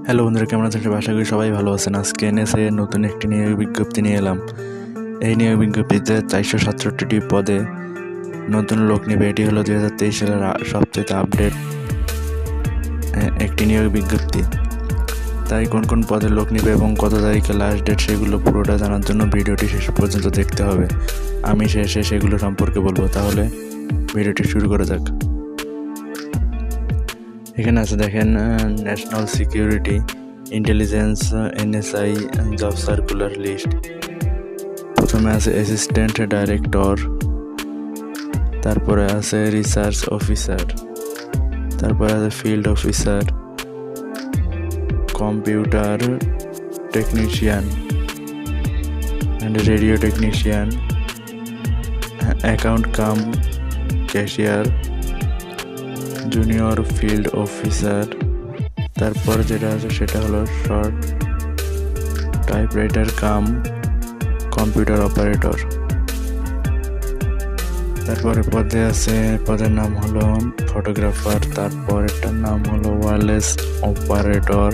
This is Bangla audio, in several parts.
হ্যালো বন্ধুরা, কেমন আছেন সবাই? আশা করি সবাই ভালো আছেন। আজকে এনএসএ নতুন একটি নিয়োগ বিজ্ঞপ্তি নিয়ে এলাম। এই নিয়োগ বিজ্ঞপ্তিতে 467টি পদে নতুন লোক নেবে। এটি হলো 2023 সালের সবচেয়ে আপডেট একটি নিয়োগ বিজ্ঞপ্তি। তাই কোন কোন পদে লোক নেবে এবং কত তারিখে লাস্ট ডেট সেগুলো পুরোটা জানার জন্য ভিডিওটি শেষ পর্যন্ত দেখতে হবে। আমি শেষে সেগুলো সম্পর্কে বলবো। তাহলে ভিডিওটি শুরু করা যাক। এখানে আছে দেখেন, national security intelligence NSI job circular list. প্রথমে আছে অ্যাসিস্ট্যান্ট ডাইরেক্টর, তারপরে আছে রিসার্চ অফিসার, তারপরে আছে field officer, computer technician and radio technician, account come cashier, junior field officer. তারপর যেটা আছে সেটা হলো short typewriter cum computer operator. তারপরে পদে আছে, পদের নাম হলো ফটোগ্রাফার, তারপরেরটার নাম হলো ওয়্যারলেস অপারেটর,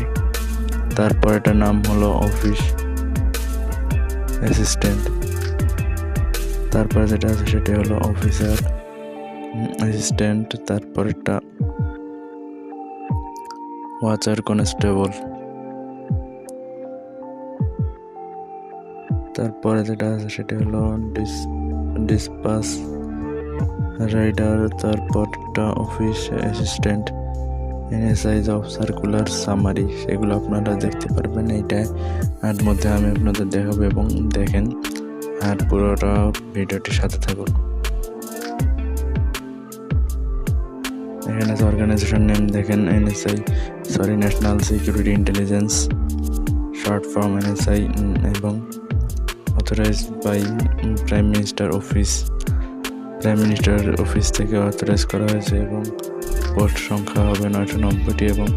তারপরেরটার নাম হলো অফিস অ্যাসিস্ট্যান্ট। তারপরে যেটা আছে সেটা হলো অফিসার অ্যাসিস্ট্যান্ট, তারপরেরটা ওয়াচার কনস্টেবল। তারপরে যেটা আছে সেটা হলো ডিসপাস রাইডার, তারপরটা office assistant NSI job circular summary. সেগুলো আপনারা দেখতে পারবেন এইটার মধ্যে আমি আপনাদের দেখাবো এবং দেখেন আর পুরোটা ভিডিওটির সাথে থাকুন। এখানে আছে অর্গানাইজেশন নেম, দেখেন national security intelligence, short form NSI, এবং authorised by prime minister office থেকে অথরাইজ করা হয়েছে এবং পোস্ট সংখ্যা হবে 990টি এবং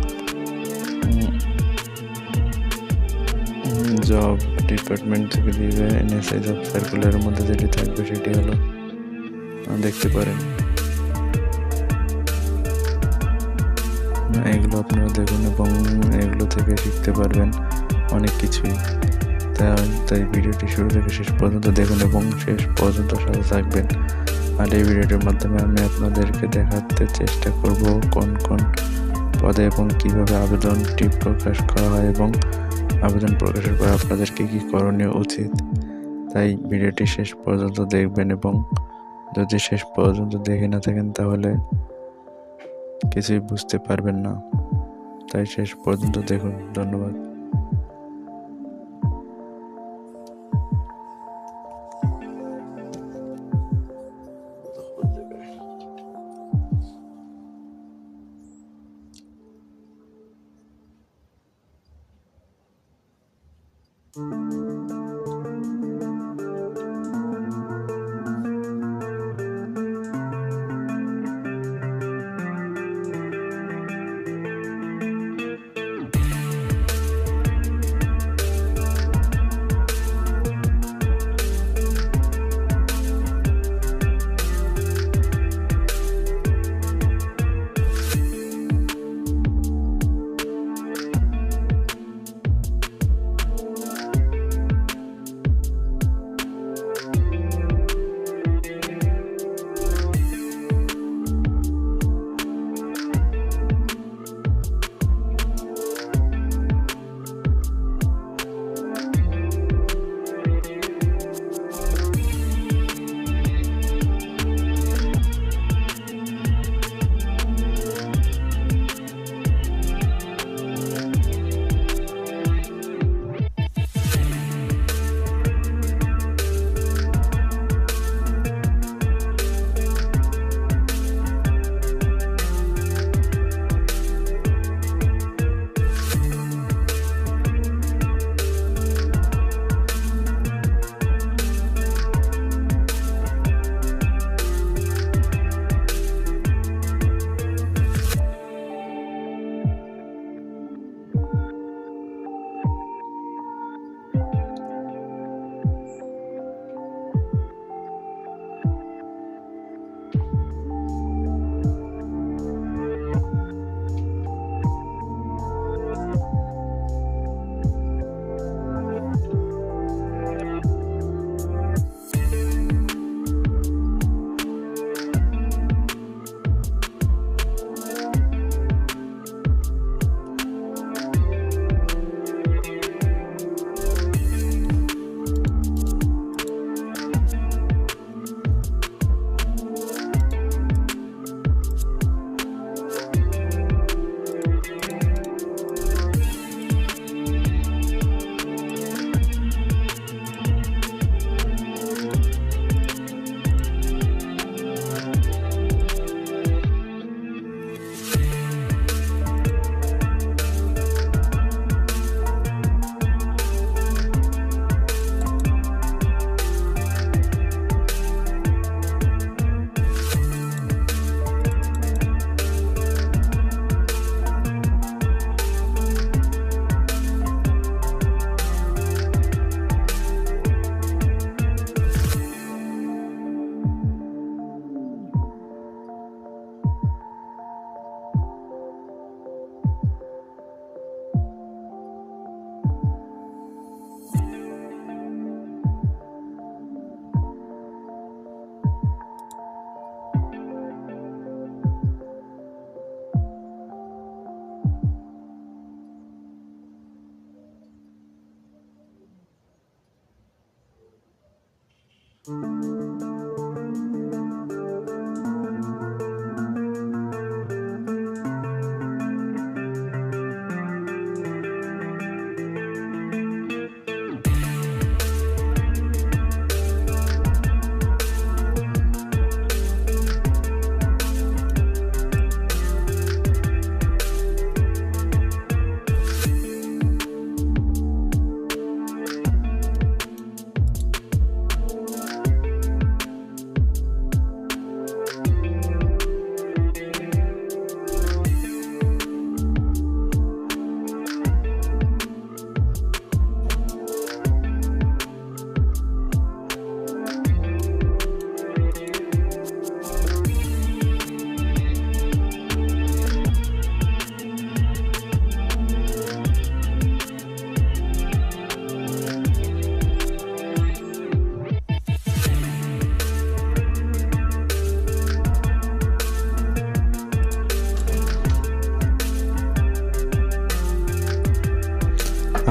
জব ডিপার্টমেন্ট থেকে দিবে। এনএসআই জব সার্কুলারের মধ্যে যেটি থাকবে সেটি হলো দেখতে পারেন। এগুলো আপনারা দেখুন এবং এগুলো থেকে শিখতে পারবেন অনেক কিছুই। তাই ভিডিওটি শুরু থেকে শেষ পর্যন্ত দেখুন এবং শেষ পর্যন্ত সাথে থাকবেন। আর এই ভিডিওটির মাধ্যমে আমি আপনাদেরকে দেখাতে চেষ্টা করব কোন কোন পদে এবং কীভাবে আবেদনটি প্রকাশ করা হয় এবং আবেদন প্রকাশের পর আপনাদেরকে কী করণীয় উচিত। তাই ভিডিওটি শেষ পর্যন্ত দেখবেন এবং যদি শেষ পর্যন্ত দেখে না থাকেন তাহলে কিছুই বুঝতে পারবেন না। তাই শেষ পর্যন্ত দেখুন। ধন্যবাদ।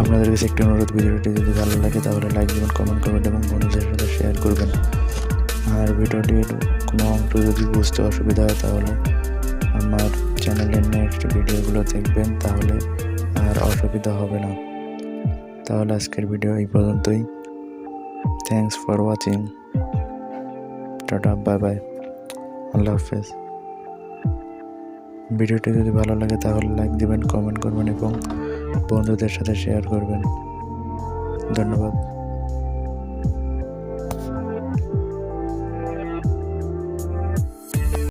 আপনাদের কাছে একটি অনুরোধ, ভিডিওটি যদি ভালো লাগে তাহলে লাইক দেবেন, কমেন্ট করবেন এবং বন্ধুদের সাথে শেয়ার করবেন। আর ভিডিওটির কোনো অংশ যদি বুঝতে অসুবিধা হয় তাহলে আমার চ্যানেলের নেক্সট ভিডিওগুলো দেখবেন, তাহলে আর অসুবিধা হবে না। তাহলে আজকের ভিডিও এই পর্যন্তই। Thanks for watching. Tata, bye bye, আল্লাহ হাফেজ। ভিডিওটি যদি ভালো লাগে তাহলে লাইক দিবেন, কমেন্ট করবেন এবং বন্ধুদের সাথে শেয়ার করবেন। ধন্যবাদ।